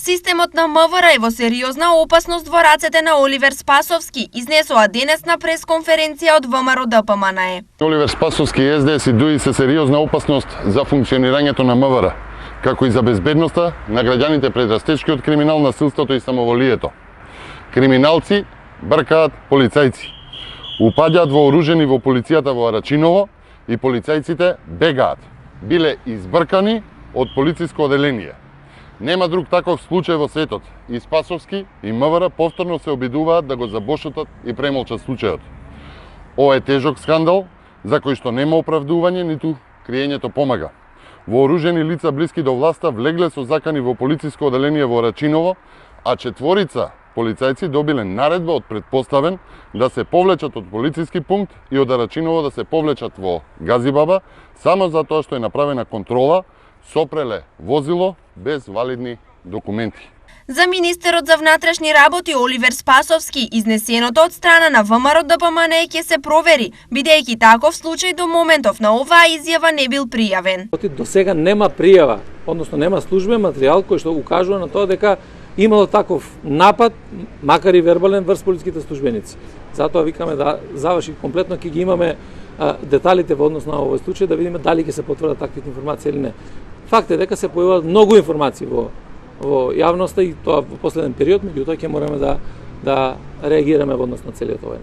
Системот на МВР е во сериозна опасност во рацете на Оливер Спасовски, изнесоа денес на пресконференција од ВМРО ДПМНЕ. Оливер Спасовски и СДС и ДУИ се сериозна опасност за функционирањето на МВР, како и за безбедноста на граѓаните пред растечкиот криминал, насилството и самоволието. Криминалци бркаат полицајци, упаѓаат вооружени во полицијата во Арачиново и полицајците бегаат, биле избркани од полициско оделение. Нема друг таков случај во светот и Спасовски и МВР повторно се обидуваат да го забошутат и премолчат случајот. Ова е тежок скандал за кој што нема оправдување, ниту криењето помага. Вооружени лица блиски до власта влегле со закани во полициско оделение во Рачиново, а 4 полицајци добиле наредба од предпоставен да се повлечат од полициски пункт и од Рачиново да се повлечат во Газибаба, само затоа што е направена контрола, сопреле возило без валидни документи. За министерот за внатрешни работи Оливер Спасовски, изнесеното од страна на ВМРО ДПМНЕ ќе се провери, бидејќи таков случај до моментов на оваа изјава не бил пријавен. До сега нема пријава, односно нема службен материјал кој што укажува на тоа дека имало таков напад, макар и вербален, врз полициските службеници. Затоа викаме да заврши комплетно, ќе ги имаме деталите во однос на овој случај, да видиме дали ќе се потврдат таквите информации или не. Факт е дека се појавуваат многу информации во јавноста и тоа во последен период, меѓутоа ќе мораме да реагираме во однос на целиот овој